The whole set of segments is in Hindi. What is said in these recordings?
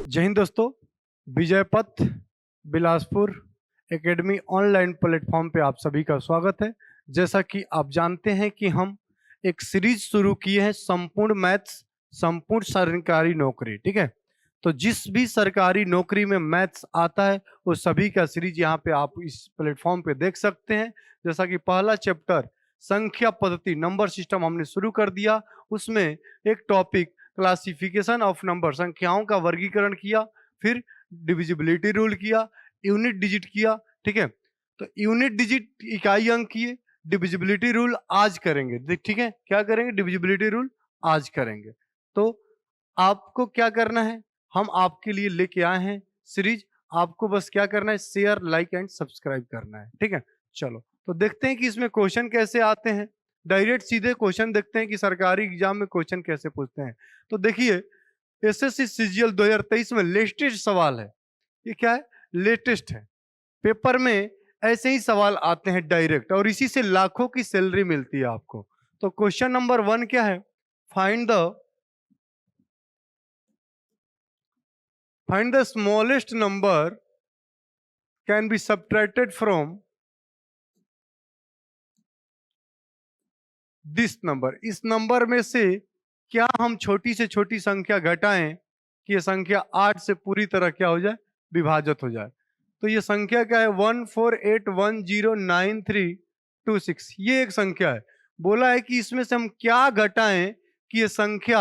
जय हिंद दोस्तों। विजय पथ बिलासपुर एकेडमी ऑनलाइन प्लेटफॉर्म पे आप सभी का स्वागत है। जैसा कि आप जानते हैं कि हम एक सीरीज शुरू किए हैं, संपूर्ण मैथ्स संपूर्ण सरकारी नौकरी। ठीक है, तो जिस भी सरकारी नौकरी में मैथ्स आता है वो सभी का सीरीज यहाँ पे आप इस प्लेटफॉर्म पे देख सकते हैं। जैसा कि पहला चैप्टर संख्या पद्धति नंबर सिस्टम हमने शुरू कर दिया, उसमें एक टॉपिक क्लासिफिकेशन ऑफ नंबर, संख्याओं का वर्गीकरण किया, फिर डिविजिबिलिटी रूल किया, यूनिट डिजिट किया। ठीक है, तो यूनिट डिजिट इकाई अंक किए, डिविजिबिलिटी रूल आज करेंगे। ठीक है, क्या करेंगे? डिविजिबिलिटी रूल आज करेंगे। तो आपको क्या करना है, हम आपके लिए लेके आए हैं सीरीज। आपको बस क्या करना है, शेयर लाइक एंड सब्सक्राइब करना है। ठीक है, चलो तो देखते हैं कि इसमें क्वेश्चन कैसे आते हैं। डायरेक्ट सीधे क्वेश्चन देखते हैं कि सरकारी एग्जाम में क्वेश्चन कैसे पूछते हैं। तो देखिए, एसएससी सीजीएल 2023 में लेटेस्ट सवाल है। ये क्या है? लेटेस्ट है। पेपर में ऐसे ही सवाल आते हैं डायरेक्ट, और इसी से लाखों की सैलरी मिलती है आपको। तो क्वेश्चन नंबर 1 क्या है? Find the smallest number can be subtracted from this number. इस नंबर में से क्या हम छोटी से छोटी संख्या घटाएं कि यह संख्या 8 से पूरी तरह क्या हो जाए? विभाजित हो जाए। तो ये संख्या क्या है? 148109326। ये एक संख्या है। बोला है कि इसमें से हम क्या घटाएं कि ये संख्या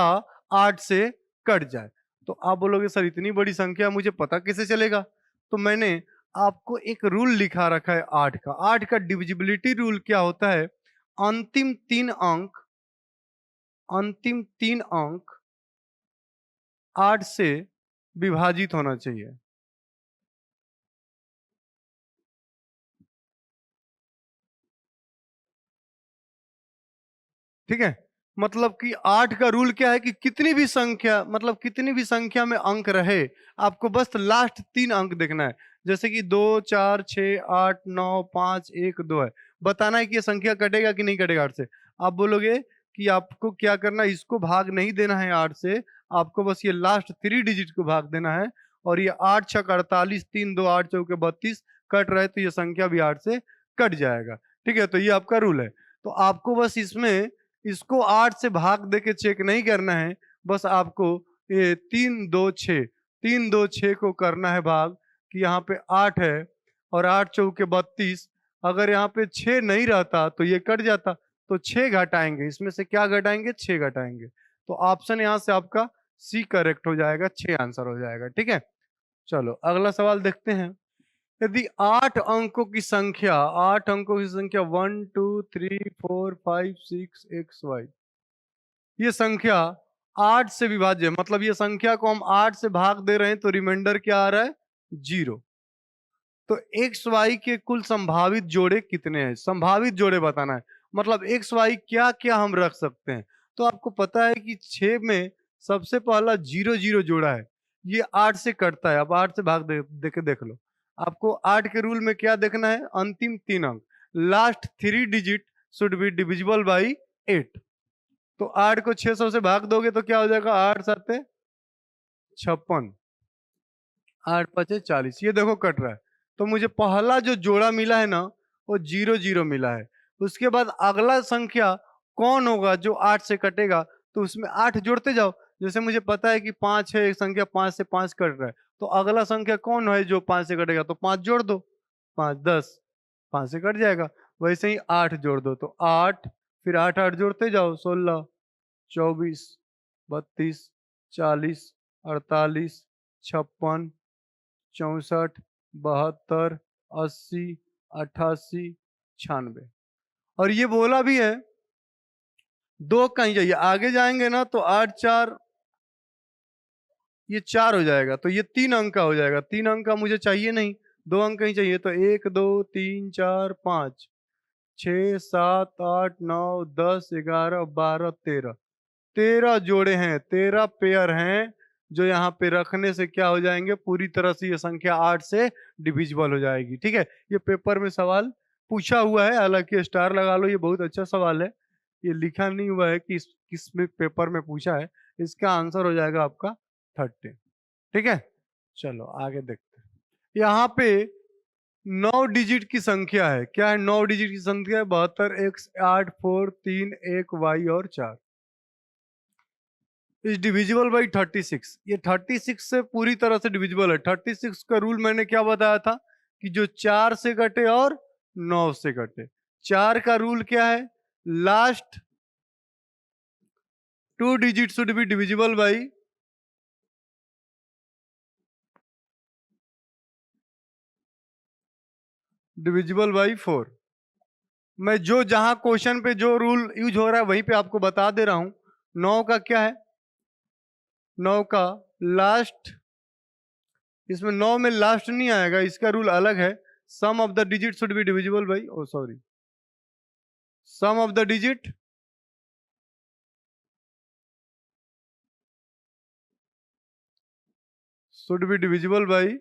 8 से कट जाए। तो आप बोलोगे सर इतनी बड़ी संख्या मुझे पता कैसे चलेगा? तो मैंने आपको एक रूल लिखा रखा है 8 का। 8 का डिविजिबिलिटी रूल क्या होता है? अंतिम तीन अंक 8 से विभाजित होना चाहिए। ठीक है, मतलब कि 8 का रूल क्या है कि कितनी भी संख्या, मतलब कितनी भी संख्या में अंक रहे, आपको बस लास्ट 3 अंक देखना है। जैसे कि 2 4 6 8 9 5 1 2 है। बताना है कि ये संख्या कटेगा कि नहीं कटेगा 8 से। आप बोलोगे कि आपको क्या करना है, इसको भाग नहीं देना है 8 से, आपको बस ये लास्ट 3 डिजिट को भाग देना है। और ये 8 6 48, 3 2 8 चौके 32 कट रहे, तो ये संख्या भी 8 से कट जाएगा। ठीक है, तो ये आपका रूल है। तो आपको बस इसमें इसको 8 से भाग दे के चेक नहीं करना है, बस आपको ये 3 2 6 को करना है भाग, कि यहाँ पे 8 है और 8 चौके 32। अगर यहाँ पे 6 नहीं रहता तो ये कट जाता, तो 6 घटाएंगे, इसमें से क्या घटाएंगे? 6 घटाएंगे। तो ऑप्शन यहाँ से आपका सी करेक्ट हो जाएगा, 6 आंसर हो जाएगा। ठीक है, चलो अगला सवाल देखते हैं। यदि 8 अंकों की संख्या 1 2 3 4 5 6 एक्स वाई, ये संख्या 8 से विभाज्य, मतलब ये संख्या को हम 8 से भाग दे रहे हैं, तो रिमाइंडर क्या आ रहा है? 0। तो एक्स वाई के कुल संभावित जोड़े कितने हैं? संभावित जोड़े बताना है, मतलब एक्स वाई क्या क्या हम रख सकते हैं। तो आपको पता है कि 6 में सबसे पहला 0 0 जोड़ा है, ये 8 से कटता है। अब 8 से भाग दे के देख लो। आपको 8 के रूल में क्या देखना है? अंतिम 3 अंक, last 3 digit should be divisible by 8। तो 8 को 600 से भाग दोगे तो क्या हो जाएगा? 8 7 56, 8 5 40। ये देखो कट रहा है। तो मुझे पहला जो जोड़ा मिला है ना, वो 0 0 मिला है। उसके बाद अगला संख्या कौन होगा जो 8 से कटेगा? तो उसमें 8 जोड़ते जाओ। जैसे मुझे पता है कि 5 है, एक संख्या 5 से 5 कट रहा है, तो अगला संख्या कौन है जो 5 से कटेगा? तो 5 जोड़ दो, 5 10, 5 से कट जाएगा। वैसे ही 8 जोड़ दो, तो 8, फिर 8 8 जोड़ते जाओ, 16 24 32 40 48 56 64 72 80 88 96। और ये बोला भी है दो कहीं जाइए, आगे जाएंगे ना तो 8 4, ये 4 हो जाएगा, तो ये 3 अंक का हो जाएगा। 3 अंक का मुझे चाहिए नहीं, 2 अंक ही चाहिए। तो 1 2 3 4 5 6 7 8 9 10 11 12 13, 13 जोड़े हैं, 13 पेयर हैं, जो यहाँ पे रखने से क्या हो जाएंगे? पूरी तरह से ये संख्या 8 से डिविजिबल हो जाएगी। ठीक है, ये पेपर में सवाल पूछा हुआ है, हालांकि स्टार लगा लो, ये बहुत अच्छा सवाल है। ये लिखा नहीं हुआ है कि किस में पेपर में पूछा है। इसका आंसर हो जाएगा आपका 30। ठीक है, चलो आगे देखते हैं। यहाँ पे 9 डिजिट की संख्या है। क्या है? 9 डिजिट की संख्या है 72x 8 4 3 1 y और 4 इज डिविजिबल बाई 36। ये 36 से पूरी तरह से डिविजिबल है। 36 का रूल मैंने क्या बताया था कि जो 4 से कटे और 9 से कटे। 4 का रूल क्या है? Last 2 digit should be divisible by divisible by 4। मैं जो जहां क्वेश्चन पे जो रूल यूज हो रहा है वहीं पे आपको बता दे रहा हूं। 9 का क्या है? 9 का लास्ट, इसमें 9 में लास्ट नहीं आएगा, इसका रूल अलग है। Sum of the digit should be divisible by, oh sorry, sum of the digit should be divisible by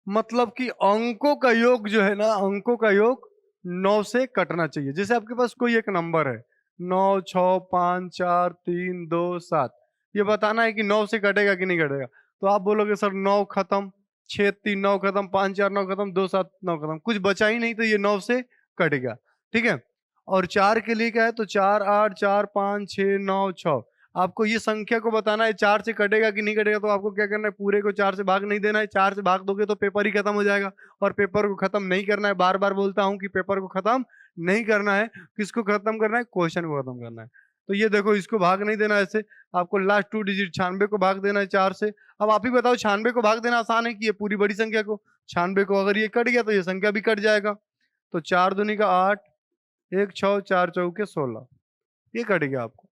मतलब कि अंकों का योग जो है ना, अंकों का योग 9 से कटना चाहिए। जैसे आपके पास कोई एक नंबर है 9 6 5 4 3 2 7, ये बताना है कि 9 से कटेगा कि नहीं कटेगा। तो आप बोलोगे सर 9 खत्म, 6 3 9 खत्म, 5 4 9 खत्म, 2 7 9 खत्म, कुछ बचा ही नहीं, तो ये 9 से कटेगा। ठीक है। और 4 के लिए क्या है? तो 4 8 4 5 6 9 6। आपको ये संख्या को बताना है 4 से कटेगा कि नहीं कटेगा। तो आपको क्या करना है? पूरे को 4 से भाग नहीं देना है। 4 से भाग दोगे तो पेपर ही खत्म हो जाएगा। और पेपर को खत्म नहीं करना है। बार बार बोलता हूं कि पेपर को खत्म नहीं करना है। किसको खत्म करना है? क्वेश्चन को खत्म करना है। तो ये देखो, इसको भाग नहीं देना ऐसे। आपको लास्ट 2 डिजिट 96 को भाग देना है 4 से। अब आप ही बताओ, 96 को भाग देना आसान है कि ये पूरी बड़ी संख्या को? 96 को अगर ये कट गया तो ये संख्या भी कट जाएगा। तो 4 दूनी का 8, 1 6 4 चौके 16, ये कट गया आपको।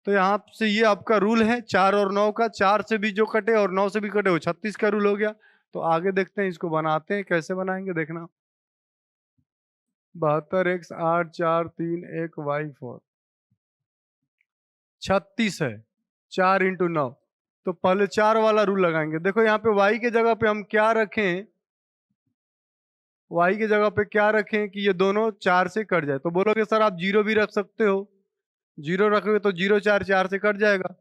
तो यहाँ से ये आपका रूल है 4 और 9 का। 4 से भी जो कटे और 9 से भी कटे वो 36 का रूल हो गया। तो आगे देखते हैं, इसको बनाते हैं। कैसे बनाएंगे देखना। 72x 8 4 3 1 y4 36 है। 4 इंटू 9। तो पहले 4 वाला रूल लगाएंगे। देखो यहाँ पे y के जगह पे हम क्या रखें? y की जगह पे क्या रखें कि ये दोनों 4 से कट जाए? तो बोलोगे सर आप 0 भी रख सकते हो। 0 रखोगे तो 0 4 4 से कट जाएगा।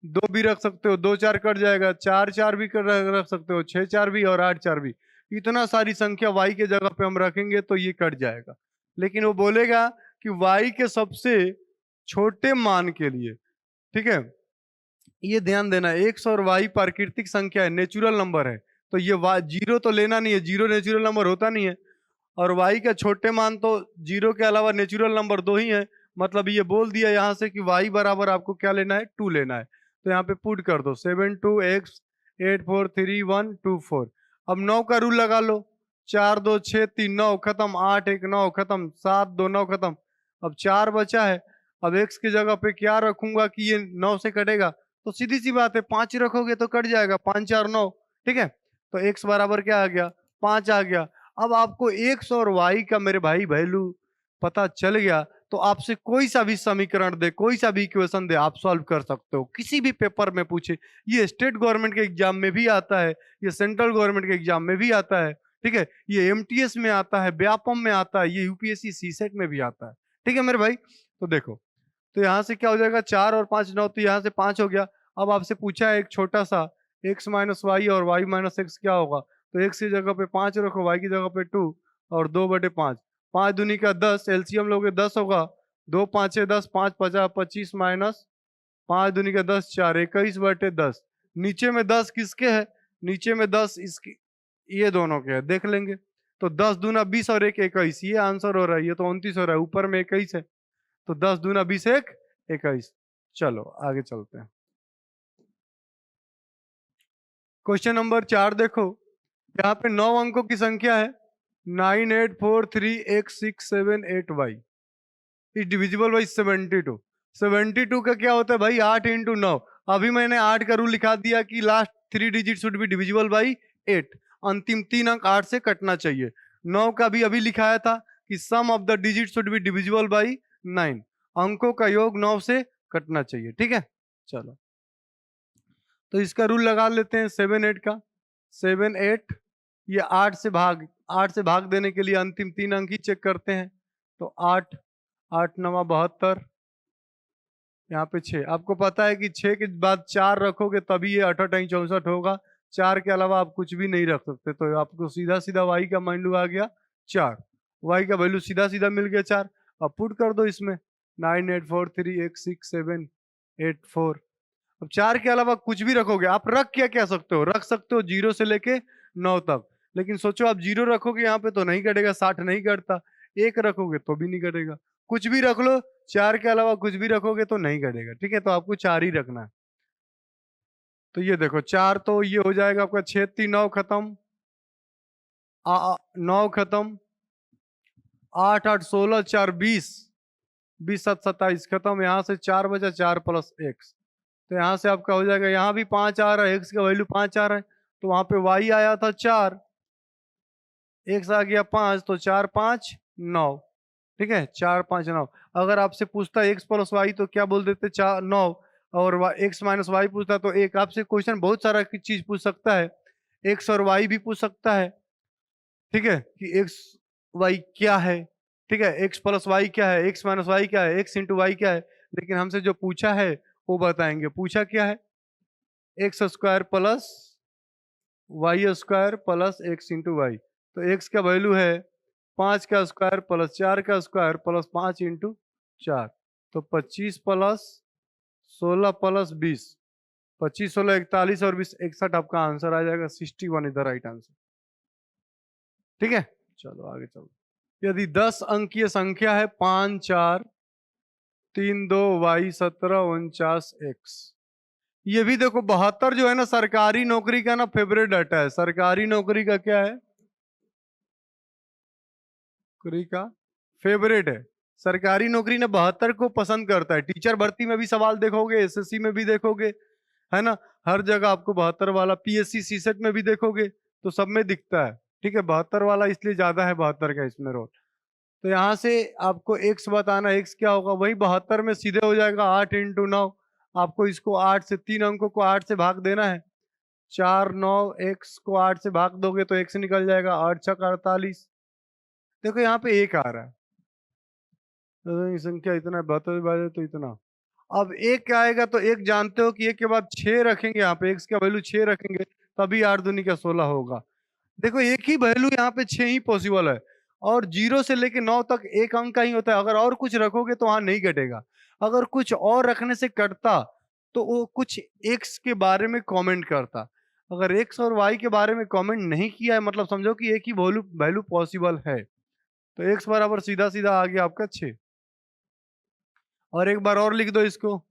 2 भी रख सकते हो, 2 4 कट जाएगा। 4 4 भी रख सकते हो, 6 4 भी और 8 4 भी। इतना सारी संख्या y के जगह पे हम रखेंगे तो ये कट जाएगा। लेकिन वो बोलेगा कि y के सबसे छोटे मान के लिए, ठीक है, ये ध्यान देना, x और y प्राकृतिक संख्या है, नेचुरल नंबर है। तो ये जीरो तो लेना नहीं है, जीरो नेचुरल नंबर होता नहीं है। और y का छोटे मान तो जीरो के अलावा नेचुरल नंबर 2 ही है। मतलब ये बोल दिया यहाँ से कि y बराबर आपको क्या लेना है? 2 लेना है। तो यहाँ पे पुट कर दो 7 2 x 8 4 3 1 2 4। अब 9 का रूल लगा लो। 4 2 6 3 9 खत्म, 8 1 9 खत्म, 7 2 9 खत्म। अब 4 बचा है। अब x की जगह पे क्या रखूंगा कि ये 9 से कटेगा? तो सीधी सी बात है, 5 रखोगे तो कट जाएगा। 5 4 9। ठीक है। तो x बराबर क्या आ गया? 5 आ गया। अब आपको x और y का मेरे भाई वैल्यू पता चल गया, तो आपसे कोई सा भी समीकरण दे, कोई सा भी इक्वेशन दे, आप सॉल्व कर सकते हो। किसी भी पेपर में पूछे, ये स्टेट गवर्नमेंट के एग्जाम में भी आता है, ये सेंट्रल गवर्नमेंट के एग्जाम में भी आता है। ठीक है। ये एमटीएस में आता है, व्यापम में आता है, ये यूपीएससी सीसेट में भी आता है। ठीक है मेरे भाई। तो देखो, तो यहाँ से क्या हो जाएगा? 4 और 5 9, तो यहाँ से 5 हो गया। अब आपसे पूछा है एक छोटा सा x माइनस वाई और y माइनस एक्स क्या होगा? तो x की जगह पे 5 रखो, y की जगह पे 2 और 2/5। 5 दूनी का 10, एलसीएम लोगे 10 होगा। 2 5 10, 5 50 25 माइनस 5 दूनी का 10 4 21/10। नीचे में 10 किसके है? नीचे में 10 इसकी, ये दोनों के है, देख लेंगे। तो 10 दूना 20 और 1 21, ये आंसर हो रहा है। ये तो 29 हो रहा है, ऊपर में 21 है। तो 10 दूना 20 1 21। चलो आगे चलते हैं। क्वेश्चन नंबर 4 देखो। यहाँ पे 9 अंकों की संख्या है 9843x678y इज डिविजिबल बाई 72। 72 का क्या होता है भाई? 8 इंटू 9। अभी मैंने 8 का रूल लिखा दिया कि last 3 digit should be divisible by 8। अंतिम 3 अंक 8 से कटना चाहिए। 9 का भी अभी लिखाया था कि sum of the digit should be divisible by 9। अंकों का योग 9 से कटना चाहिए। ठीक है। चलो, तो इसका रूल लगा लेते हैं 7 8 का। 7 8, ये 8 से भाग देने के लिए अंतिम 3 अंक ही चेक करते हैं। तो 8 8 9 72, यहाँ पे 6। आपको पता है कि 6 के बाद 4 रखोगे तभी ये 68 64 होगा। 4 के अलावा आप कुछ भी नहीं रख सकते, तो आपको सीधा सीधा y का वैल्यू आ गया 4। y का वैल्यू सीधा सीधा मिल गया 4। अब पुट कर दो इसमें 9843867884। अब 4 के अलावा कुछ भी रखोगे, आप रख क्या क्या सकते हो, रख सकते हो 0 से लेके 9 तक। लेकिन सोचो आप 0 रखोगे यहाँ पे तो नहीं कटेगा, 60 नहीं कटता। 1 रखोगे तो भी नहीं कटेगा। कुछ भी रख लो, 4 के अलावा कुछ भी रखोगे तो नहीं कटेगा। ठीक है, तो आपको 4 ही रखना है। तो ये देखो 4, तो ये हो जाएगा आपका 6 3 9 खत्म, 9 खत्म, 8 8 16 4 20, 20 7 27 खत्म। यहाँ से 4 बचा, 4 प्लस एक्स। तो यहाँ से आपका हो जाएगा, यहाँ भी 5 आ रहा है, एक्स का वैल्यू 5 आ रहा है, तो वहां पे वाई आया था 4, एक्स आ गया 5, तो 4 5 9। ठीक है, 4 5 9। अगर आपसे पूछता एक्स प्लस वाई तो क्या बोल देते, 4 9। और एक्स माइनस वाई पूछता तो एक। आपसे क्वेश्चन बहुत सारा चीज पूछ सकता है, एक्स और वाई भी पूछ सकता है। ठीक है, कि एक्स वाई क्या है। ठीक है, एक्स प्लस वाई क्या है, एक्स माइनस वाई क्या है, एक्स इंटू वाई क्या है। लेकिन हमसे जो पूछा है वो बताएंगे। पूछा क्या है, X square plus Y square plus X into Y. तो एक्स का वैल्यू है 5 का स्क्वायर प्लस 4 का स्क्वायर प्लस 5 इंटू 4। तो 25 प्लस 16 प्लस 20, 25 16 41 और 20 61 आपका आंसर आ जाएगा। 61 इज द राइट आंसर। ठीक है, चलो आगे चलो। यदि 10 अंकीय संख्या है 5 4 3 2 वाई 17 49 एक्स। ये भी देखो 72 जो है ना, सरकारी नौकरी का ना फेवरेट डाटा है। सरकारी नौकरी का क्या है, नौकरी का फेवरेट है। सरकारी नौकरी ने 72 को पसंद करता है। टीचर भर्ती में भी सवाल देखोगे, एसएससी में भी देखोगे, है ना, हर जगह आपको 72 वाला, पीएससी सीसेट में भी देखोगे तो सब में दिखता है। ठीक है, 72 वाला इसलिए ज्यादा है 72 का इसमें रोल। तो यहाँ से आपको एक्स बताना, एक्स क्या होगा, वही 72 में सीधे हो जाएगा 8 इंटू 9। आपको इसको 8 से, 3 अंकों को 8 से भाग देना है। 4 9 एक्स को 8 से भाग दोगे तो एक्स निकल जाएगा, 8 छक 48। देखो यहाँ पे एक आ रहा है, तो संख्या इतना 72 बारे तो इतना। अब एक आएगा तो एक जानते हो कि एक के बाद 6 रखेंगे, यहाँ पे एक्स का वैल्यू 6 रखेंगे तभी 8 दूनी का 16 होगा। देखो एक ही वैल्यू यहाँ पे 6 ही पॉसिबल है, और 0 से लेके 9 तक एक अंक का ही होता है। अगर और कुछ रखोगे तो वहां नहीं कटेगा। अगर कुछ और रखने से कटता तो वो कुछ एक्स के बारे में कमेंट करता। अगर एक्स और वाई के बारे में कमेंट नहीं किया है, मतलब समझो कि एक ही वैल्यू वैल्यू पॉसिबल है। तो एक्स बराबर सीधा सीधा आ गया आपका 6। और एक बार और लिख दो इसको,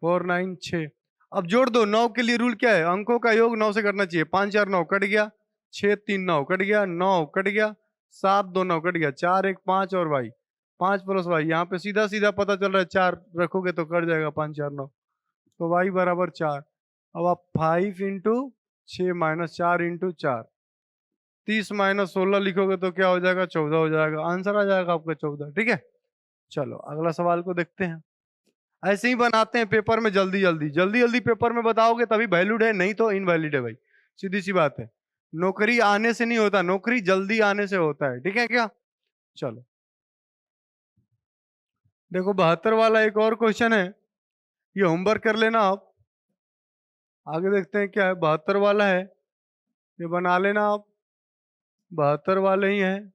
4 9 6। अब जोड़ दो। 9 के लिए रूल क्या है, अंकों का योग 9 से करना चाहिए। 5 4 9 कट गया, 6 3 9 कट गया, 9 कट गया, 7 2 9 कट गया, 4 1 5 और वाई 5 प्लस वाई। यहाँ पे सीधा सीधा पता चल रहा है 4 रखोगे तो कट जाएगा 5 4 9, तो वाई बराबर 4। अब आप 5 इंटू 6 माइनस 4 इंटू 4, 30 माइनस 16 लिखोगे तो क्या हो जाएगा, 14 हो जाएगा। आंसर आ जाएगा आपका 14। ठीक है, चलो अगला सवाल को देखते हैं। ऐसे ही बनाते हैं पेपर में, जल्दी जल्दी जल्दी जल्दी पेपर में बताओगे तभी वैलिड है, नहीं तो इनवैलिड है भाई। सीधी सी बात है, नौकरी आने से नहीं होता, नौकरी जल्दी आने से होता है। ठीक है क्या, चलो देखो 72 वाला एक और क्वेश्चन है, ये होमवर्क कर लेना आप। आगे देखते हैं क्या है। 72 वाला है, ये बना लेना आप। 72 वाले ही है।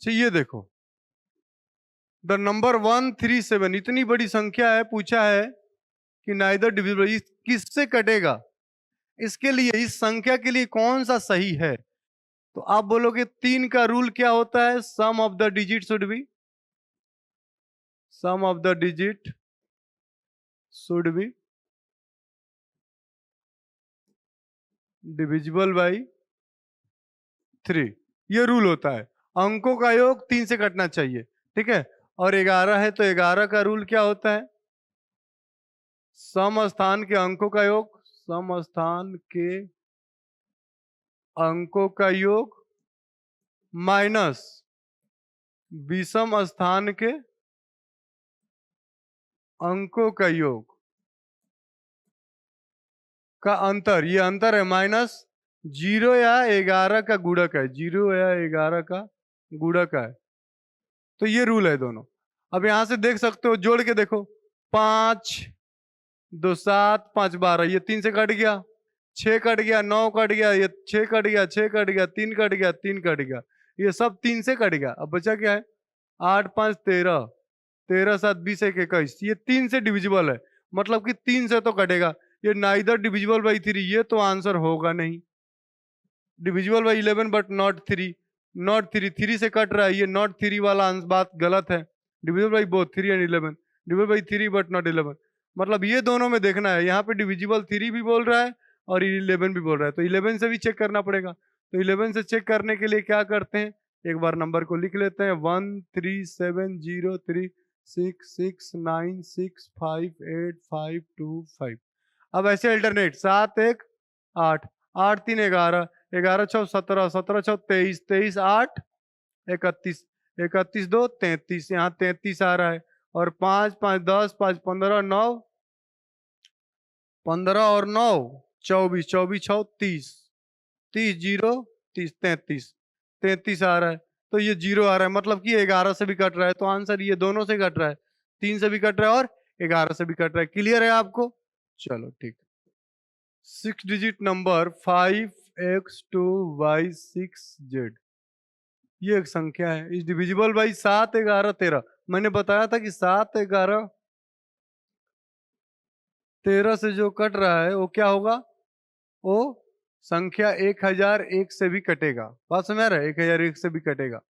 ये देखो, द नंबर 137, इतनी बड़ी संख्या है, पूछा है कि नाइदर डिविजिबल, किससे कटेगा। इसके लिए, इस संख्या के लिए कौन सा सही है। तो आप बोलोगे 3 का रूल क्या होता है, sum of the digit should be, sum of the digit should be divisible by 3। ये रूल होता है। अंकों का योग 3 से कटना चाहिए। ठीक है, और 11 है तो 11 का रूल क्या होता है, सम स्थान के अंकों का योग, सम स्थान के अंकों का योग माइनस विषम स्थान के अंकों का योग का अंतर। ये अंतर है माइनस 0 या 11 का गुणक है, 0 या 11 का गुणक है। तो ये रूल है दोनों। अब यहां से देख सकते हो, जोड़ के देखो, 5 2 7 5 12, ये 3 से कट गया, 6 कट गया, 9 कट गया, ये 6 कट गया, 6 कट गया, 3 कट गया, 3 कट गया, ये सब 3 से कट गया। अब बचा क्या है? 8 5 13, 13 7 20 1 21, ये 3 से डिविजिबल है, मतलब कि 3 से तो कटेगा। ये नाइदर डिविजिबल बाई 3, ये तो आंसर होगा नहीं। Divisible by 11 but not 3, not 3, 3 से कट रहा है, ये नॉट 3 वाला बात गलत है। Divisible by both 3 and 11, divisible by 3 but not 11, मतलब ये दोनों में देखना है। यहाँ पे डिविजिबल 3 भी बोल रहा है और 11 भी बोल रहा है, तो 11 से भी चेक करना पड़ेगा। तो 11 से चेक करने के लिए क्या करते हैं, एक बार नंबर को लिख लेते हैं, 1 3 7 0 3 6 6 9 6 5 8 5 2 5। अब ऐसे अल्टरनेट, 7 1 8, 8 3 11, 11 6 17, 17 6 23, 23 8 31, 31 2 33, यहाँ 33 आ रहा है, और 5 5 10 5 15 9, 15 और 9 24, 24 6 30, 30 0 30 33, 33 आ रहा है। तो ये 0 आ रहा है, मतलब कि 11 से भी कट रहा है, तो आंसर ये दोनों से कट रहा है, 3 से भी कट रहा है और 11 से भी कट रहा है। क्लियर है आपको? चलो ठीक। 6 डिजिट नंबर 5x2y6z, ये एक संख्या है, इस डिविजिबल बाई 7 11 13। मैंने बताया था कि 7 11 13 से जो कट रहा है वो क्या होगा, वो संख्या 1001 से भी कटेगा। बात समझ रहे? 1001 से भी कटेगा,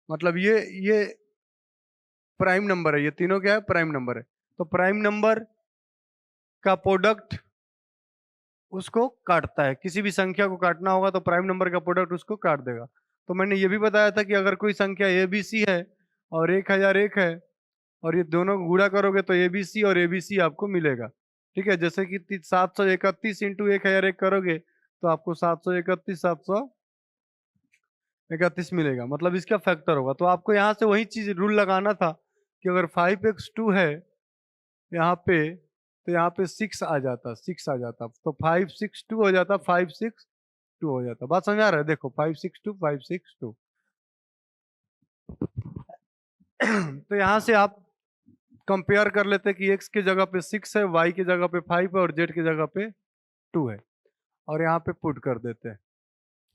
मतलब ये प्राइम नंबर है, ये तीनों क्या है, प्राइम नंबर है। तो प्राइम नंबर का प्रोडक्ट उसको काटता है, किसी भी संख्या को काटना होगा तो प्राइम नंबर का प्रोडक्ट उसको काट देगा। तो मैंने ये भी बताया था कि अगर कोई संख्या ABC है और 1001 है, और ये दोनों को गुणा करोगे तो ABC और ABC आपको मिलेगा। ठीक है, जैसे कि 731 इंटू 1001 करोगे तो आपको 731 मिलेगा, मतलब इसका फैक्टर होगा। तो आपको यहाँ से वही चीज रूल लगाना था कि अगर 5x2 है यहाँ पे, तो यहाँ पे 6 आ जाता, 6 आ जाता, तो 562 हो जाता, 562 हो जाता। बात समझ आ रहा है? देखो 562 562। तो यहाँ से आप कंपेयर कर लेते कि x की जगह पे 6 है, y की जगह पे 5 है और z की जगह पे 2 है, और यहाँ पे पुट कर देते हैं।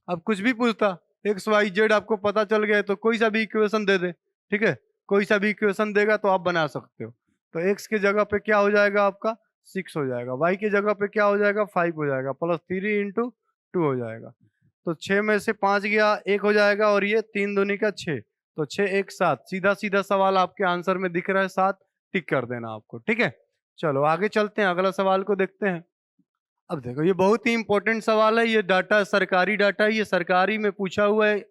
अब कुछ भी पूछता, x y z आपको पता चल गया है तो कोई सा भी इक्वेशन दे दे, ठीक है, कोई सा भी इक्वेशन देगा तो आप बना सकते हो। तो x की जगह पे क्या हो जाएगा आपका, 6 हो जाएगा, y की जगह पे क्या हो जाएगा, 5 हो जाएगा, प्लस 3 इंटू 2 हो जाएगा। तो 6 में से 5 गया, 1 हो जाएगा, और ये 3 दूनी का 6, तो 6 1 7। सीधा सीधा सवाल आपके आंसर में दिख रहा है 7, टिक कर देना आपको। ठीक है, चलो आगे चलते हैं, अगला सवाल को देखते हैं। अब देखो ये बहुत ही इंपॉर्टेंट सवाल है, ये डाटा सरकारी डाटा है, ये सरकारी में पूछा हुआ है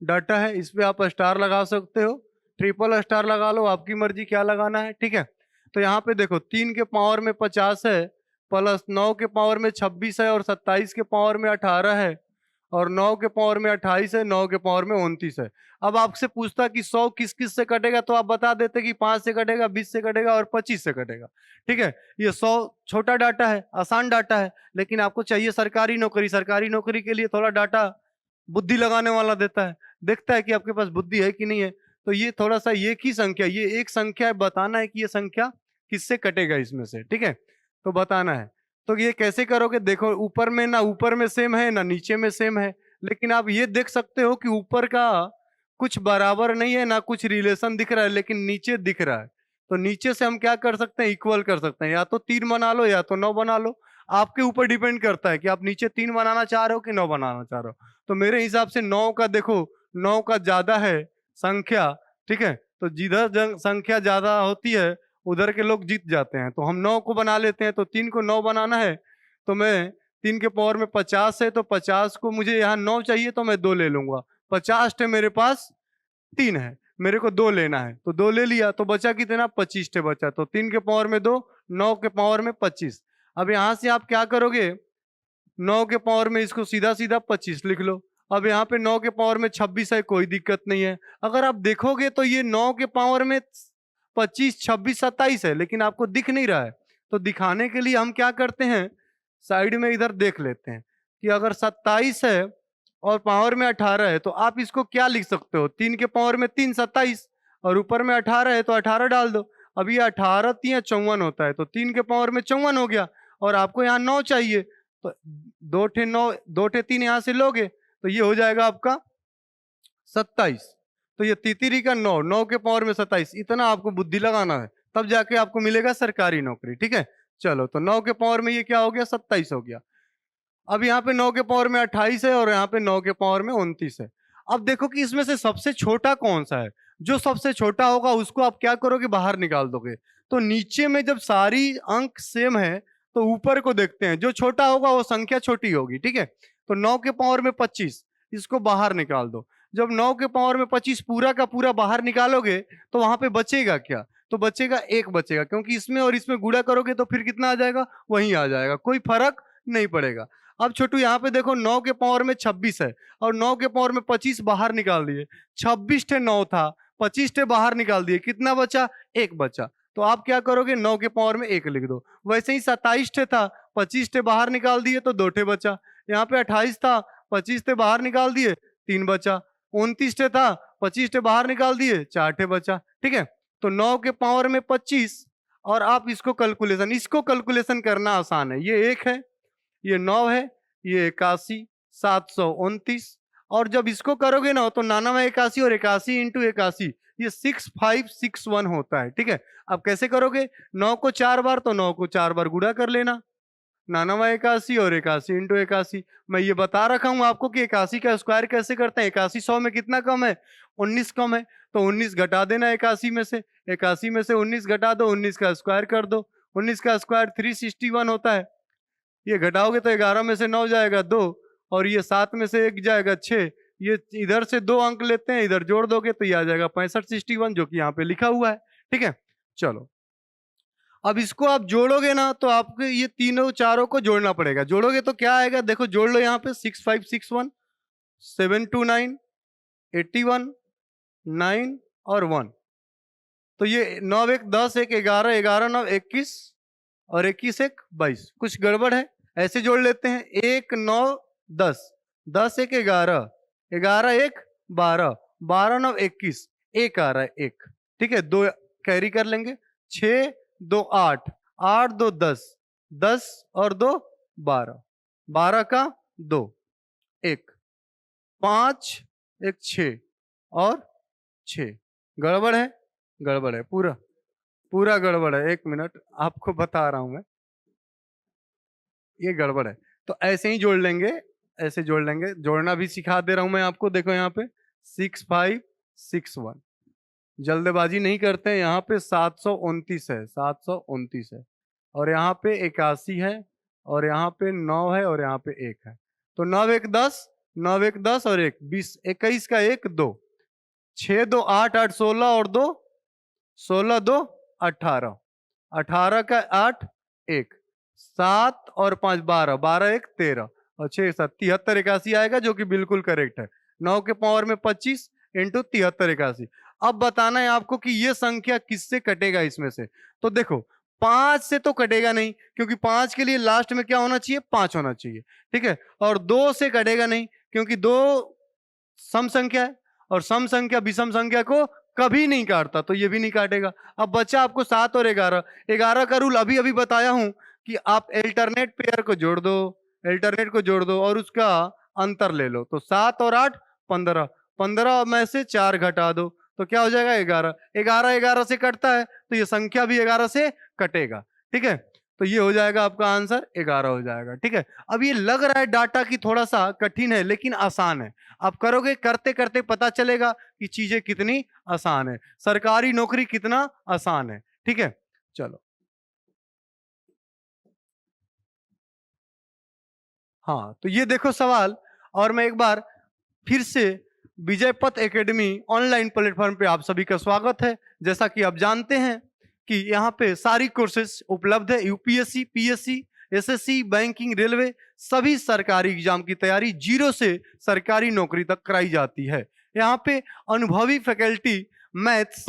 डाटा है, इस पे आप स्टार लगा सकते हो, ट्रिपल स्टार लगा लो, आपकी मर्जी क्या लगाना है। ठीक है, तो यहाँ पे देखो 3 के पावर में 50 है, प्लस 9 के पावर में 26 है, और 27 के पावर में 18 है, और 9 के पावर में 28 है, 9 के पावर में 29 है। अब आपसे पूछता कि 100 किस किस से कटेगा, तो आप बता देते कि 5 से कटेगा, 20 से कटेगा और 25 से कटेगा। ठीक है, ये 100 छोटा डाटा है, आसान डाटा है, लेकिन आपको चाहिए सरकारी नौकरी। सरकारी नौकरी के लिए थोड़ा डाटा बुद्धि लगाने वाला देता है, देखता है कि आपके पास बुद्धि है कि नहीं है। तो ये थोड़ा सा, ये की संख्या, ये एक संख्या है, बताना है कि ये संख्या किससे कटेगा इसमें से। ठीक है, तो बताना है। तो ये कैसे करोगे, देखो ऊपर में ना ऊपर में सेम है ना नीचे में सेम है, लेकिन आप ये देख सकते हो कि ऊपर का कुछ बराबर नहीं है, ना कुछ रिलेशन दिख रहा है, लेकिन नीचे दिख रहा है। तो नीचे से हम क्या कर सकते हैं, इक्वल कर सकते हैं, या तो 3 बना लो या तो 9 बना लो, आपके ऊपर डिपेंड करता है कि आप नीचे 3 बनाना चाह रहे हो कि 9 बनाना चाह रहे हो। तो मेरे हिसाब से 9 का, देखो 9 का ज्यादा है संख्या, ठीक है, तो जिधर संख्या ज्यादा होती है उधर के लोग जीत जाते हैं, तो हम 9 को बना लेते हैं। तो 3 को 9 बनाना है, तो मैं 3 के पावर में 50 है, तो 50 को मुझे यहाँ 9 चाहिए, तो मैं 2 ले लूंगा। 50 है मेरे पास, 3 है, मेरे को 2 लेना है, तो 2 ले लिया, तो बचा कितना, 25 बचा। तो 3 के पावर में 2, 9 के पावर में 25। अब यहाँ से आप क्या करोगे, 9 के पावर में इसको सीधा सीधा 25 लिख लो। अब यहाँ पे 9 के पावर में 26 है, कोई दिक्कत नहीं है। अगर आप देखोगे तो ये 9 के पावर में 25 26 27 है, लेकिन आपको दिख नहीं रहा है। तो दिखाने के लिए हम क्या करते हैं, साइड में इधर देख लेते हैं। कि अगर 27 है और पावर में 18 है तो आप इसको क्या लिख सकते हो, 3 के पावर में 3 27 और ऊपर में 18 है तो 18 डाल दो। अब ये 18 3 54 होता है तो 3 के पावर में 54 हो गया और आपको यहाँ 9 चाहिए तो 2 ठे 9 2 ठे 3 यहाँ से लोगे तो ये हो जाएगा आपका 27। तो ये तितिरी का 9 9 के पावर में 27, इतना आपको बुद्धि लगाना है तब जाके आपको मिलेगा सरकारी नौकरी। ठीक है, चलो तो 9 के पावर में ये क्या हो गया, 27 हो गया। अब यहाँ पे 9 के पावर में 28 है और यहाँ पे 9 के पावर में 29 है। अब देखो कि इसमें से सबसे छोटा कौन सा है, जो सबसे छोटा होगा उसको आप क्या करोगे, बाहर निकाल दोगे। तो नीचे में जब सारी अंक सेम है तो ऊपर को देखते हैं, जो छोटा होगा वो संख्या छोटी होगी। ठीक है, तो 9 के पावर में 25 इसको बाहर निकाल दो। जब 9 के पावर में 25 पूरा का पूरा बाहर निकालोगे तो वहां पे बचेगा क्या, तो बचेगा 1 बचेगा, क्योंकि इसमें और इसमें गुणा करोगे तो फिर कितना आ जाएगा, वही आ जाएगा, कोई फर्क नहीं पड़ेगा। अब छोटू यहाँ पे देखो 9 के पावर में 26 है और 9 के पावर में 25 बाहर निकाल दिए, 26 ठे 9 था, 25 ठे बाहर निकाल दिए, कितना बचा, 1 बचा। तो आप क्या करोगे, 9 के पावर में 1 लिख दो। वैसे ही 27 ठे था, 25 ठे बाहर निकाल दिए तो 2 ठे बचा। यहाँ पे 28 था, 25 ठे बाहर निकाल दिए 3 बचा। 29 ठे था, 25 ठे बाहर निकाल दिए 4 ठे बचा। ठीक है, तो 9 के पावर में 25 और आप इसको कैलकुलेशन करना आसान है। ये 1 है, ये 9 है, ये 81, 729 और जब इसको करोगे ना तो 99 81 और 81 इंटू 81 ये 6561 होता है। ठीक है, अब कैसे करोगे, 9 को 4 बार तो 9 को 4 बार गुणा कर लेना, 99 81 और 81 इंटू 81। मैं ये बता रखा हूं आपको कि 81 का स्क्वायर कैसे करते हैं। 81 100 में कितना कम है, 19 कम है, तो 19 घटा देना 81 में से, 81 में से 19 घटा दो, 19 का स्क्वायर कर दो, 19 का स्क्वायर 361 होता है। ये घटाओगे तो 11 में से 9 जाएगा 2 और ये 7 में से 1 जाएगा 6। ये इधर से 2 अंक लेते हैं, इधर जोड़ दोगे तो ये आ जाएगा 6561 जो कि यहाँ पे लिखा हुआ है। ठीक है, चलो अब इसको आप जोड़ोगे ना तो आपको ये तीनों चारों को जोड़ना पड़ेगा। जोड़ोगे तो क्या आएगा, देखो जोड़ लो यहाँ पे 6561 729 81 9 और 1। तो ये 9 1 10 1 11 11 9 21 और 21 1 22। कुछ गड़बड़ है, ऐसे जोड़ लेते हैं 1 9 10 10 1 11 11 1 12 12 9 21 1 आ रहा है 1। ठीक है, 2 कैरी कर लेंगे, 6 2 8 8 2 10 10 और 2 12 12 का 2 1 5 1 6 और 6। गड़बड़ है, गड़बड़ है, पूरा पूरा गड़बड़ है। 1 मिनट आपको बता रहा हूं मैं, ये गड़बड़ है। तो ऐसे ही जोड़ लेंगे, ऐसे जोड़ लेंगे, जोड़ना भी सिखा दे रहा हूं मैं आपको। देखो यहाँ पे 6561, जल्दबाजी नहीं करते हैं, यहाँ पे 729 है, 729 है और यहाँ पे 81 है और यहाँ पे 9 है और यहाँ पे 1 है। तो 9 1 10 9 1 10 और 1 20 21 का 1 2 6 2 8 8 16 और 2 16 2 18 18 का 8 1 7 और 5 12 12 1 13 और 6 7 73 81 आएगा जो कि बिल्कुल करेक्ट है। 9 के पावर में 25 इंटू 73 81। अब बताना है आपको कि ये संख्या किससे कटेगा इसमें से। तो देखो 5 से तो कटेगा नहीं, क्योंकि 5 के लिए लास्ट में क्या होना चाहिए, 5 होना चाहिए। ठीक है, और 2 से कटेगा नहीं क्योंकि 2 सम संख्या है और सम संख्या विषम संख्या को कभी नहीं काटता, तो ये भी नहीं काटेगा। अब बच्चा आपको 7 और 11 11 का रूल अभी अभी बताया हूं कि आप अल्टरनेट पेयर को जोड़ दो, अल्टरनेट को जोड़ दो और उसका अंतर ले लो। तो 7 और 8 15, 15 में से 4 घटा दो तो क्या हो जाएगा 11। 11 11 से कटता है तो ये संख्या भी 11 से कटेगा। ठीक है, तो ये हो जाएगा आपका आंसर 11 हो जाएगा। ठीक है, अब ये लग रहा है डाटा की थोड़ा सा कठिन है लेकिन आसान है। आप करोगे, करते करते पता चलेगा कि चीजें कितनी आसान है, सरकारी नौकरी कितना आसान है। ठीक है, चलो हाँ, तो ये देखो सवाल, और मैं एक बार फिर से विजय पथ एकेडमी ऑनलाइन प्लेटफॉर्म पे आप सभी का स्वागत है। जैसा कि आप जानते हैं कि यहाँ पे सारी कोर्सेज उपलब्ध है, UPSC PSC SSC banking railway सभी सरकारी एग्जाम की तैयारी जीरो से सरकारी नौकरी तक कराई जाती है। यहाँ पे अनुभवी फैकल्टी मैथ्स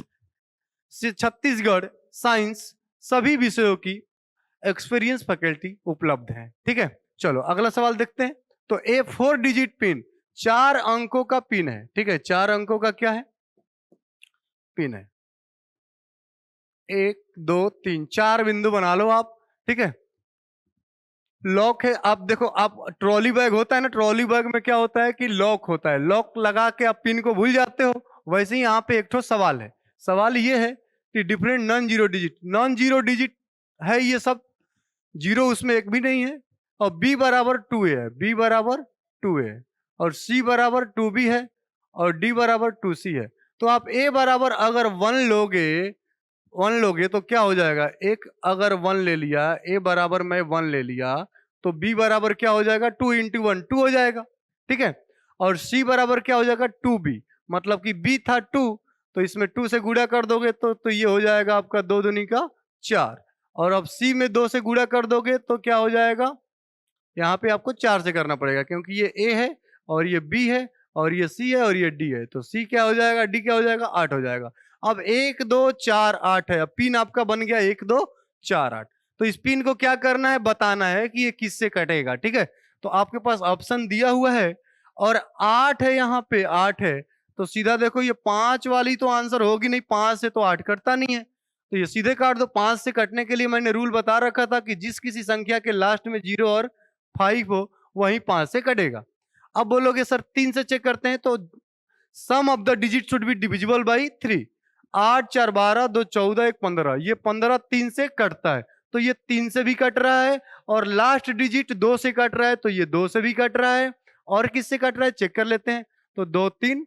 से छत्तीसगढ़ साइंस सभी विषयों की एक्सपीरियंस फैकल्टी उपलब्ध है। ठीक है, चलो अगला सवाल देखते हैं। तो ए 4 डिजिट पिन 4 अंकों का पिन है, ठीक है, 4 अंकों का क्या है, पिन है। 1 2 3 4 बिंदु बना लो आप, ठीक है। लॉक है, आप देखो, आप ट्रॉली बैग होता है ना, ट्रॉली बैग में क्या होता है कि लॉक होता है, लॉक लगा के आप पिन को भूल जाते हो, वैसे ही यहाँ पे एक ठो सवाल है। सवाल ये है कि डिफरेंट नॉन जीरो डिजिट है ये सब, जीरो उसमें एक भी नहीं है, और बी बराबर 2a है, बी बराबर 2a है, और सी बराबर 2b है, और डी बराबर 2c है। तो आप ए बराबर अगर 1 लोगे तो क्या हो जाएगा, एक अगर 1 ले लिया, ए बराबर मैं 1 ले लिया, तो बी बराबर क्या हो जाएगा, 2 इंटू 1 2 हो जाएगा, ठीक है। और सी बराबर क्या हो जाएगा, 2b, मतलब कि बी था 2, तो इसमें 2 से गुणा कर दोगे तो ये हो जाएगा आपका 2 दूनी का 4, और अब सी में 2 से गुणा कर दोगे तो क्या हो जाएगा, यहाँ पे आपको 4 से करना पड़ेगा, क्योंकि ये ए है और ये बी है और ये सी है और ये डी है, तो सी क्या हो जाएगा, डी क्या हो जाएगा, 8 हो जाएगा। अब 1 2 4 8 है, अब पिन आपका बन गया 1 2 4 8। तो इस पिन को क्या करना है, बताना है कि ये किससे कटेगा, ठीक है। तो आपके पास ऑप्शन दिया हुआ है और 8 है, यहाँ पे 8 है, तो सीधा देखो ये 5 वाली तो आंसर होगी नहीं, 5 से तो 8 कटता नहीं है, तो ये सीधे काट दो। 5 से कटने के लिए मैंने रूल बता रखा था कि जिस किसी संख्या के लास्ट में 0 और 5 हो वहीं 5 से कटेगा। अब बोलोगे सर 3 से चेक करते हैं, तो sum of the digit should be divisible by 3। 8 4 12 2 14 1 15, ये 15 3 से कटता है, तो ये 3 से भी कट रहा है, और लास्ट डिजिट 2 से कट रहा है, तो ये 2 से भी कट रहा है, और किससे कट रहा है चेक कर लेते हैं। तो 2 3,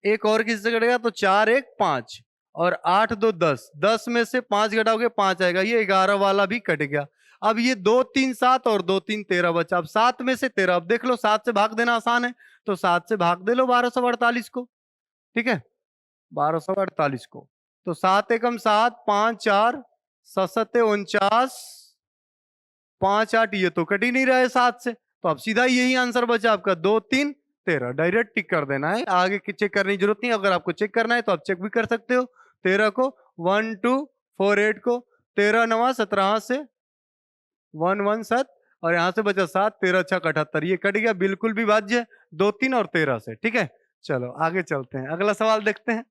एक और किससे कटेगा, तो 4 1 5, और 8 2 10, 10 में से 5 घटाओगे 5 आएगा, ये 11 वाला भी कट गया। अब ये 2 3 7 और 2 3 13 बचा, अब 7 में से 13, अब देख लो 7 से भाग देना आसान है, तो 7 से भाग दे लो 1248 को, ठीक है, 1248 को। तो 7 एकम 7, 5 4, 7 7 49, 5 8, ये तो कट ही नहीं रहा है 7 से, तो अब सीधा यही आंसर बचा आपका 2 3 13, डायरेक्ट टिक कर देना है, आगे की चेक करने की जरूरत नहीं। अगर आपको चेक करना है तो आप चेक भी कर सकते हो। 13 को 1 2 4 8 को 13 9 17 से 1 1 7, और यहाँ से बचा 7, 13 6 78, ये कट गया, बिल्कुल भी वाज्य है 2 3 और 13 से, ठीक है। चलो आगे चलते हैं, अगला सवाल देखते हैं,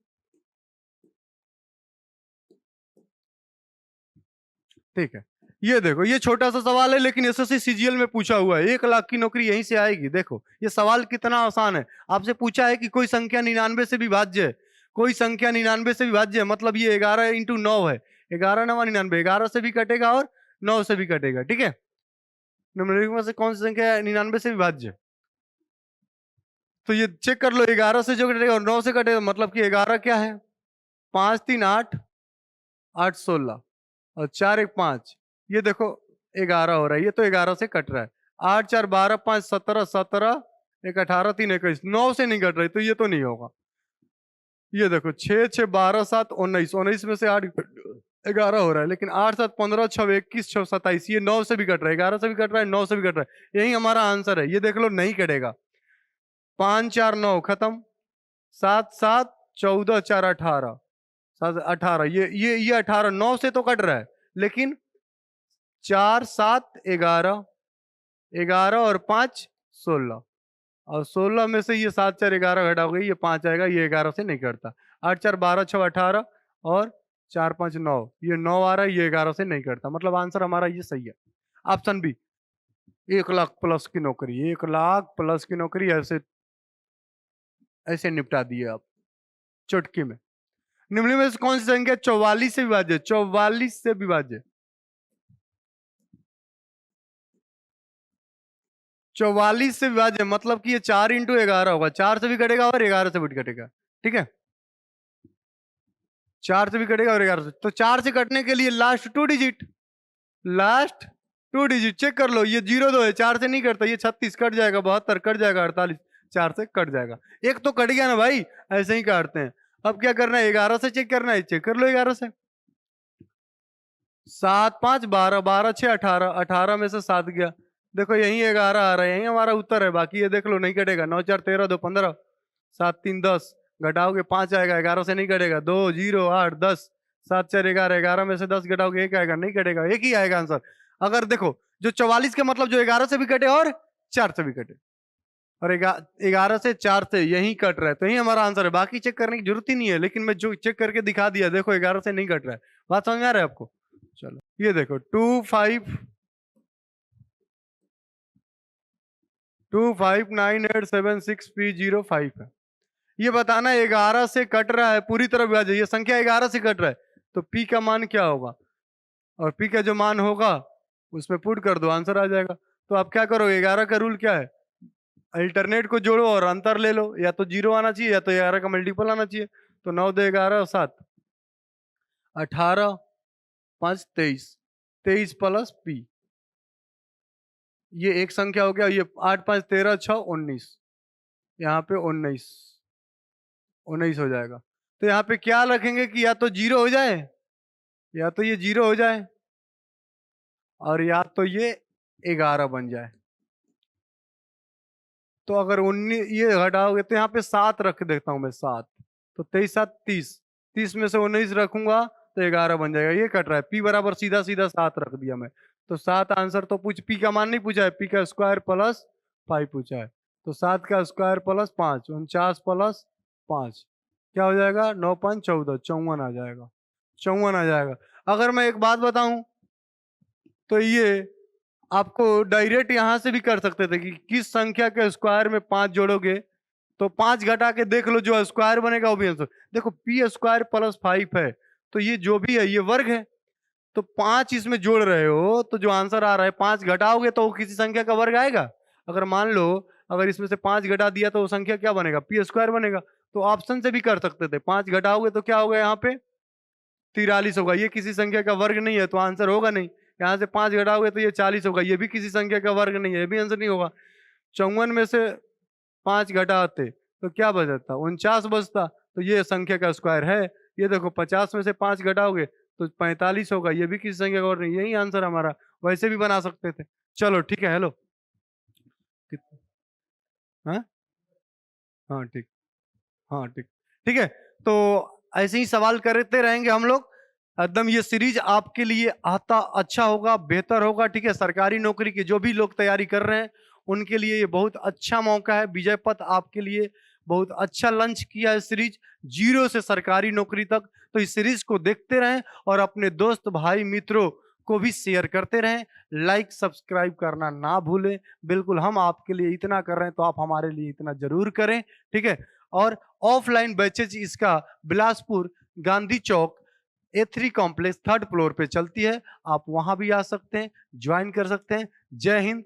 ठीक है। ये देखो, ये छोटा सा सवाल है लेकिन एसएससी सीजीएल में पूछा हुआ है, 1 लाख की नौकरी यहीं से आएगी। देखो ये सवाल कितना आसान है, आपसे पूछा है कि कोई संख्या 99 से विभाज्य है, कोई संख्या 99 से विभाज्य है, मतलब ये 11 इंटू 9 है, 11 9 99, 11 से भी कटेगा और 9 से भी कटेगा, ठीक है। निम्नलिखित में से कौन सी संख्या 99 से विभाज्य है, तो ये चेक कर लो, 11 से जो कटेगा और 9 से कटेगा, मतलब कि 11 क्या है, 5 3 8 8 16 और 4 1 5, ये देखो 11 हो रहा है, ये तो 11 से कट रहा है। 8 4 12 5 17 17 1 18 3 21, 9 से नहीं कट रही, तो ये तो नहीं होगा। ये देखो 6 6 12 7 19, 19 में से 8 11 हो रहा है, लेकिन 8 7 15 6 21 6 27, ये 9 से भी कट रहा है, 11 से भी कट रहा है, 9 से भी कट रहा है, यही हमारा आंसर है। ये देख लो नहीं कटेगा। 5 4 9 खत्म, 7 7 14 4 18, 7 18, ये 18 9 से तो कट रहा है, लेकिन 4 7 11, 11 और 5 16, और 16 में से ये 7 4 11 घटाओगे, ये 5 आएगा, ये 11 से नहीं कटता। 8 4 12 6 18 और 4 5 9, ये 9 आ रहा है, ये 11 से नहीं कटता, मतलब आंसर हमारा ये सही है, ऑप्शन बी। 1 लाख प्लस की नौकरी, 1 लाख प्लस की नौकरी ऐसे ऐसे निपटा दिए आप चुटकी में। निम्नलिखित में से कौन सी संख्या 44 से विभाज्य, 44 से विभाज्य, 44 से विभाज्य, मतलब कि ये 4 इंटू 11 होगा, 4 से भी कटेगा और 11 से भी कटेगा, ठीक है, 4 से भी कटेगा और 11 से, तो 4 से कटने के लिए last 2 digit, last 2 digit check कर लो, ये 0 2 है, 4 से नहीं कटता, ये 36 कट जाएगा, 72 कट जाएगा, 48 4 से कट जाएगा, एक तो कट गया ना भाई, ऐसे ही काटते हैं। अब क्या करना है, 11 से चेक करना है, चेक कर लो 11 से। 7 5 12 12 6 18, 18 में से 7 गया, देखो यही 11 आ रहा है, यही हमारा उत्तर है, बाकी ये देख लो नहीं कटेगा। 9 4 13 2 15, 7 3 10, घटाओगे 5 आएगा, 11 से नहीं कटेगा, 2 0 8 10, 7 4 11, 11 में से 10 घटाओगे 1 आएगा, नहीं कटेगा, एक ही आएगा आंसर। अगर देखो जो 44 के मतलब जो 11 से भी कटे और 4 से भी कटे, और 11 से 4 से यही कट रहा है, तो यही हमारा आंसर है। बाकी चेक करने की जरूरत ही नहीं है, लेकिन मैं जो चेक करके दिखा दिया, देखो 11 से नहीं कट रहा है। बात समझ आ रहा है आपको? चलो ये देखो 259876P05 है। ये बताना 11 से कट रहा है, पूरी तरह विभाज्य, ये संख्या 11 से कट रहा है, तो P का मान क्या होगा, और P का जो मान होगा उसमें पुट कर दो, आंसर आ जाएगा। तो आप क्या करोगे, 11 का रूल क्या है, अल्टरनेट को जोड़ो और अंतर ले लो, या तो 0 आना चाहिए या तो 11 का मल्टीपल आना चाहिए। तो 9 2 11 7 18 5 23, 23 प्लस P, ये एक संख्या हो गया, ये 8 5 13 6 19, यहाँ पे 19 हो जाएगा। तो यहाँ पे क्या रखेंगे कि या तो 0 हो जाए, या तो ये 0 हो जाए, और या तो ये 11 बन जाए। तो अगर 19 ये घटाओगे तो यहाँ पे 7 रख देता हूं मैं, 7, तो 23 7 30, 30 में से 19 रखूंगा तो 11 बन जाएगा। ये कट रहा है, P बराबर सीधा सीधा 7 रख दिया मैं, तो 7 आंसर। तो P का मान नहीं पूछा है, P का स्क्वायर प्लस 5 पूछा है, तो 7 का स्क्वायर प्लस 5, 49 प्लस 5 क्या हो जाएगा, 9 5 14, 54 आ जाएगा, 54 आ जाएगा। अगर मैं एक बात बताऊं, तो ये आपको डायरेक्ट यहां से भी कर सकते थे कि किस संख्या के स्क्वायर में 5 जोड़ोगे तो 5 घटा के देख लो, जो स्क्वायर बनेगा वो भी आंसर। देखो P स्क्वायर प्लस 5 है, तो ये जो भी है ये वर्ग है, तो 5 इसमें जोड़ रहे हो, तो जो आंसर आ रहा है 5 घटाओगे तो वो किसी संख्या का वर्ग आएगा। अगर मान लो अगर इसमें से 5 घटा दिया तो वो संख्या क्या बनेगा, P स्क्वायर बनेगा। तो ऑप्शन से भी कर सकते थे, 5 घटाओगे तो क्या होगा, यहाँ पे 43 होगा, ये किसी संख्या का वर्ग नहीं है तो आंसर होगा नहीं। यहाँ से 5 घटाओगे तो ये 40 होगा, ये भी किसी संख्या का वर्ग नहीं है, ये भी आंसर नहीं होगा। 54 में से 5 घटाते तो क्या बचता, 49 बचता, तो ये संख्या का स्क्वायर है। ये देखो 50 में से 5 घटाओगे तो 45 होगा, ये भी किसी संख्या का वर्ग नहीं, यही आंसर हमारा। वैसे भी बना सकते थे। चलो ठीक है, हेलो, हाँ हाँ ठीक, हाँ ठीक, ठीक है। तो ऐसे ही सवाल करते रहेंगे हम लोग एकदम। ये सीरीज आपके लिए आता अच्छा होगा, बेहतर होगा, ठीक है। सरकारी नौकरी की जो भी लोग तैयारी कर रहे हैं उनके लिए ये बहुत अच्छा मौका है। विजय पथ आपके लिए बहुत अच्छा लंच किया है सीरीज, 0 से सरकारी नौकरी तक। तो इस सीरीज को देखते रहें और अपने दोस्त भाई मित्रों को भी शेयर करते रहें। लाइक सब्सक्राइब करना ना भूलें। बिल्कुल हम आपके लिए इतना कर रहे हैं तो आप हमारे लिए इतना जरूर करें, ठीक है। और ऑफलाइन बैचेज इसका बिलासपुर गांधी चौक A3 कॉम्प्लेक्स 3rd फ्लोर पे चलती है, आप वहां भी आ सकते हैं, ज्वाइन कर सकते हैं। जय हिंद।